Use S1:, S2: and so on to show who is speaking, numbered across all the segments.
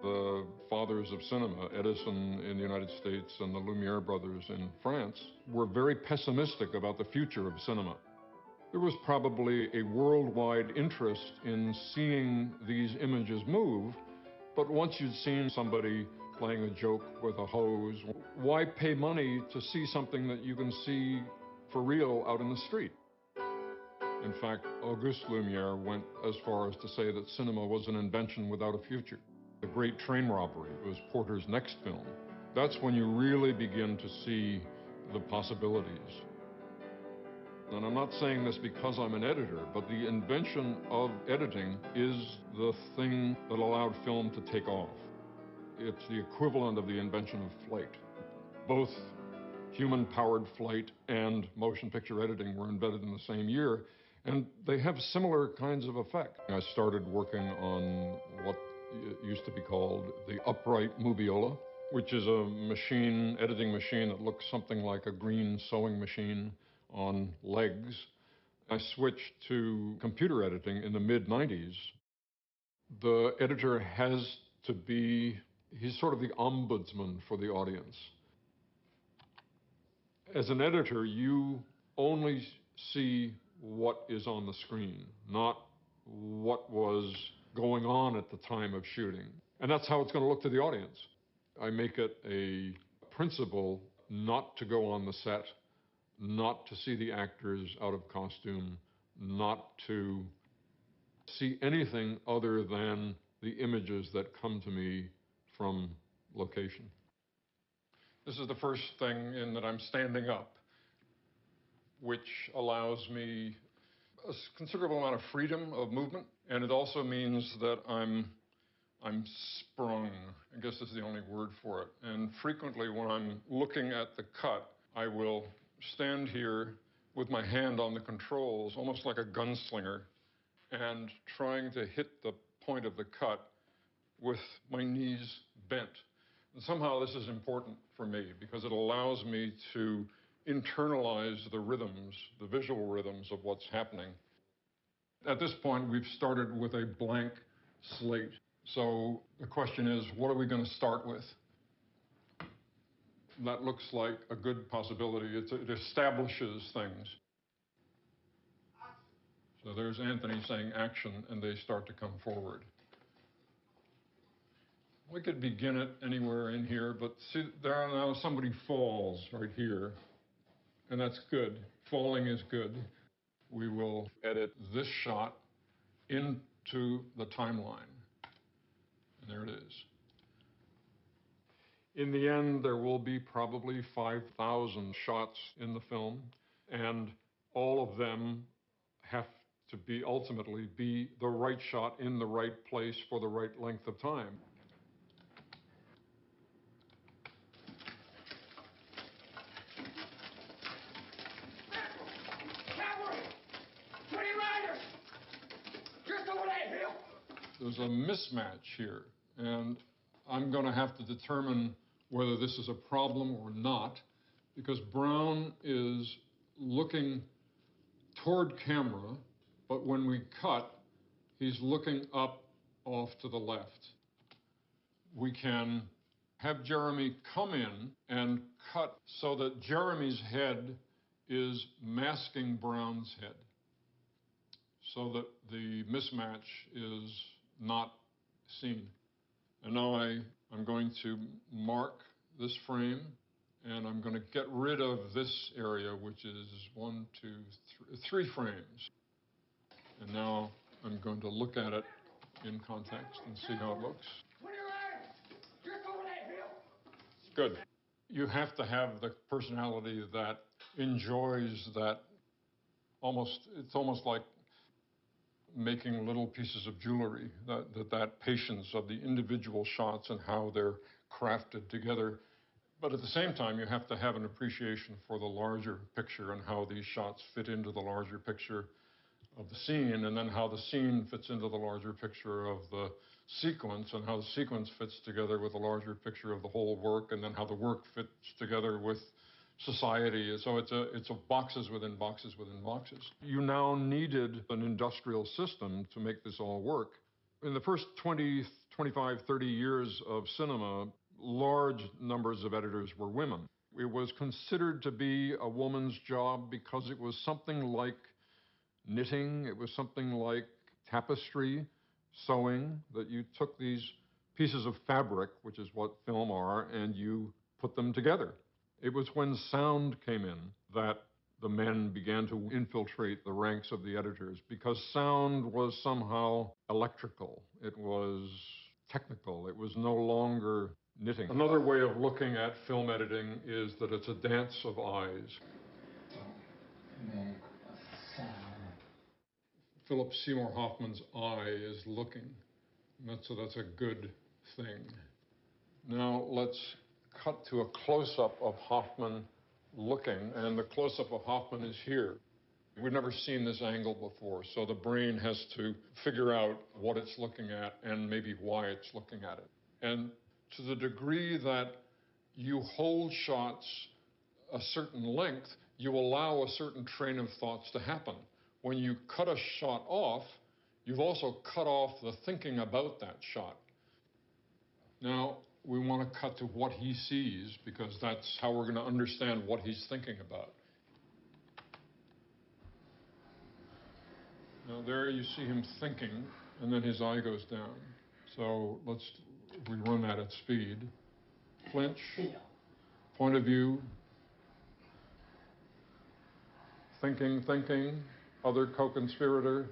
S1: The fathers of cinema, Edison in the United States and the Lumiere brothers in France, were very pessimistic about the future of cinema. There was probably a worldwide interest in seeing these images move, but once you'd seen somebody playing a joke with a hose, why pay money to see something that you can see for real out in the street? In fact, Auguste Lumiere went as far as to say that cinema was an invention without a future. The Great Train Robbery was Porter's next film. That's when you really begin to see the possibilities. And I'm not saying this because I'm an editor, but the invention of editing is the thing that allowed film to take off. It's the equivalent of the invention of flight. Both human-powered flight and motion picture editing were invented in the same year, and they have similar kinds of effect. I started working on what used to be called the upright moviola, which is a machine, editing machine that looks something like a green sewing machine on legs. I switched to computer editing in the mid-90s. The editor has to be, he's sort of the ombudsman for the audience. As an editor, you only see what is on the screen, not what was going on at the time of shooting. And that's how it's going to look to the audience. I make it a principle not to go on the set, not to see the actors out of costume, not to see anything other than the images that come to me from location. This is the first thing in that I'm standing up, which allows me a considerable amount of freedom of movement, and it also means that I'm sprung. I guess is the only word for it. And frequently when I'm looking at the cut, I will stand here with my hand on the controls, almost like a gunslinger, and trying to hit the point of the cut with my knees bent. And somehow this is important for me because it allows me to internalize the rhythms, the visual rhythms of what's happening. At this point, we've started with a blank slate. So the question is, what are we going to start with? That looks like a good possibility. It establishes things. So there's Anthony saying action, and they start to come forward. We could begin it anywhere in here, but see, there now somebody falls right here, and that's good. Falling is good. We will edit this shot into the timeline. And there it is. In the end, there will be probably 5,000 shots in the film, and all of them have to be ultimately be the right shot in the right place for the right length of time. There's a mismatch here, and I'm going to have to determine whether this is a problem or not, because Brown is looking toward camera, but when we cut, he's looking up off to the left. We can have Jeremy come in and cut so that Jeremy's head is masking Brown's head, so that the mismatch is not seen. And now I'm going to mark this frame, and I'm going to get rid of this area, which is 1, 2, 3 frames. And now I'm going to look at it in context and see how it looks. Good. You have to have the personality that enjoys that. It's almost like making little pieces of jewelry, that patience of the individual shots and how they're crafted together. But at the same time, you have to have an appreciation for the larger picture and how these shots fit into the larger picture of the scene, and then how the scene fits into the larger picture of the sequence, and how the sequence fits together with the larger picture of the whole work, and then how the work fits together with society. So it's a boxes within boxes within boxes. You now needed an industrial system to make this all work. In the first 20, 25, 30 years of cinema, large numbers of editors were women. It was considered to be a woman's job because it was something like knitting, it was something like tapestry, sewing, that you took these pieces of fabric, which is what film are, and you put them together. It was when sound came in that the men began to infiltrate the ranks of the editors because sound was somehow electrical. It was technical. It was no longer knitting. Another way of looking at film editing is that it's a dance of eyes. Philip Seymour Hoffman's eye is looking, so that's a good thing. Now let's cut to a close-up of Hoffman looking, and the close-up of Hoffman is here. We've never seen this angle before, so the brain has to figure out what it's looking at and maybe why it's looking at it. And to the degree that you hold shots a certain length, you allow a certain train of thoughts to happen. When you cut a shot off, you've also cut off the thinking about that shot. Now, we want to cut to what he sees, because that's how we're going to understand what he's thinking about. Now, there you see him thinking, and then his eye goes down. So we run that at speed. Flinch, point of view, thinking, other co-conspirator.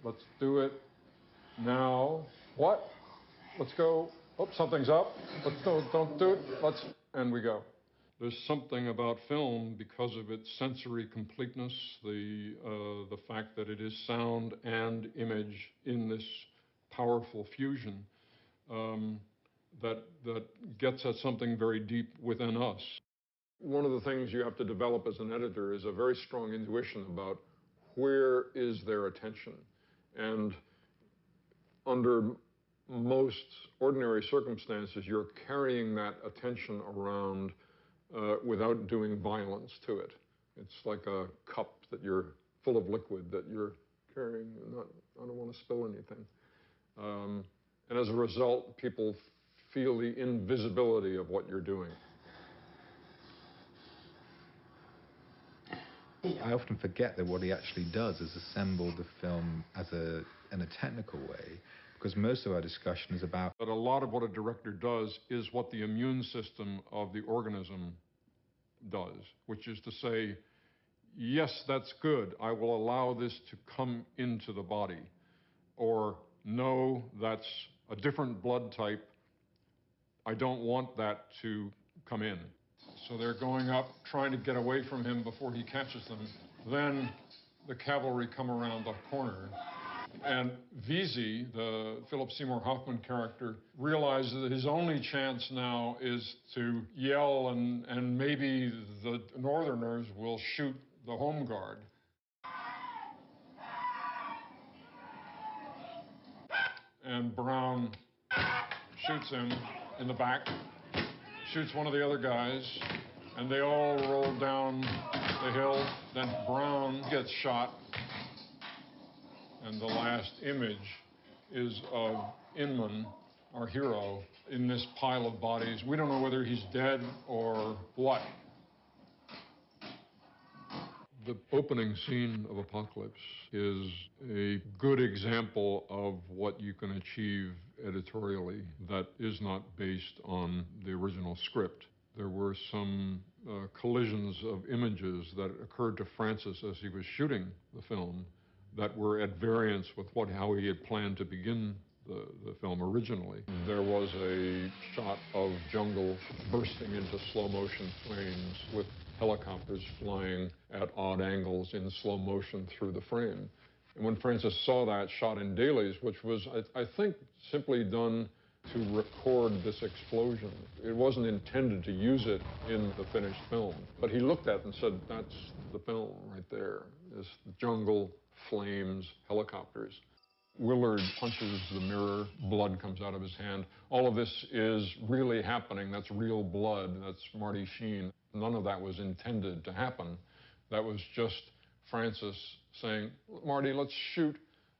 S1: Let's do it now. What? Let's go. Oh, something's up. Let's go. Don't do it. And we go. There's something about film, because of its sensory completeness, the fact that it is sound and image in this powerful fusion, that gets at something very deep within us. One of the things you have to develop as an editor is a very strong intuition about where is their attention. And under most ordinary circumstances, you're carrying that attention around without doing violence to it. It's like a cup that you're full of liquid that you're carrying. I don't want to spill anything. And as a result, people feel the invisibility of what you're doing.
S2: I often forget that what he actually does is assemble the film in a technical way, because most of our discussion is about...
S1: But a lot of what a director does is what the immune system of the organism does, which is to say, yes, that's good, I will allow this to come into the body. Or, no, that's a different blood type, I don't want that to come in. So they're going up, trying to get away from him before he catches them. Then the cavalry come around the corner. And Vesey, the Philip Seymour Hoffman character, realizes that his only chance now is to yell, and maybe the Northerners will shoot the home guard. And Brown shoots him in the back, shoots one of the other guys, and they all roll down the hill. Then Brown gets shot, and the last image is of Inman, our hero, in this pile of bodies. We don't know whether he's dead or what. The opening scene of Apocalypse is a good example of what you can achieve editorially that is not based on the original script. There were some collisions of images that occurred to Francis as he was shooting the film that were at variance with how he had planned to begin the film originally. There was a shot of jungle bursting into slow motion flames with helicopters flying at odd angles in slow motion through the frame. And when Francis saw that shot in dailies, which was, I think, simply done to record this explosion, it wasn't intended to use it in the finished film. But he looked at it and said, that's the film right there. This jungle, flames, helicopters. Willard punches the mirror, blood comes out of his hand. All of this is really happening. That's real blood. That's Marty Sheen. None of that was intended to happen. That was just Francis saying, Marty, let's shoot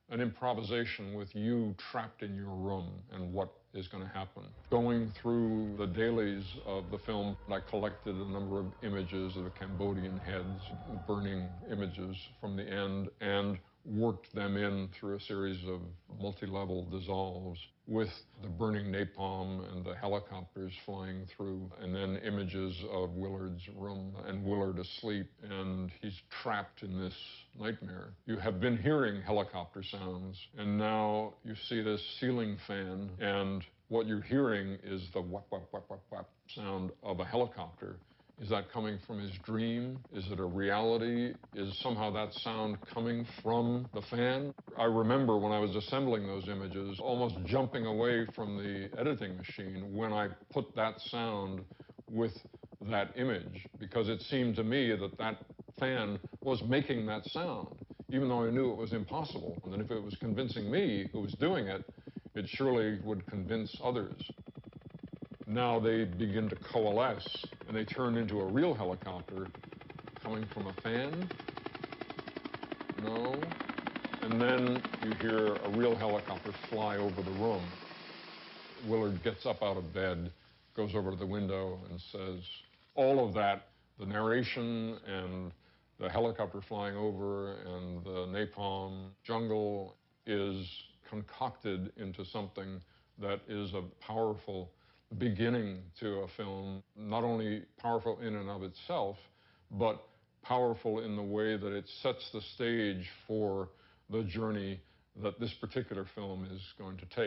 S1: an improvisation with you trapped in your room and what is going to happen. Going through the dailies of the film, I collected a number of images of the Cambodian heads, burning images from the end, and worked them in through a series of multi-level dissolves with the burning napalm and the helicopters flying through, and then images of Willard's room and Willard asleep, and he's trapped in this nightmare. You have been hearing helicopter sounds, and now you see this ceiling fan, and what you're hearing is the whap, whap, whap, whap, whap sound of a helicopter. Is that coming from his dream? Is it a reality? Is somehow that sound coming from the fan? I remember when I was assembling those images, almost jumping away from the editing machine when I put that sound with that image, because it seemed to me that that fan was making that sound, even though I knew it was impossible. And if it was convincing me who was doing it, it surely would convince others. Now they begin to coalesce, and they turn into a real helicopter coming from a fan. No. And then you hear a real helicopter fly over the room. Willard gets up out of bed, goes over to the window, and says, all of that, the narration and the helicopter flying over and the napalm jungle, is concocted into something that is a powerful beginning to a film, not only powerful in and of itself, but powerful in the way that it sets the stage for the journey that this particular film is going to take.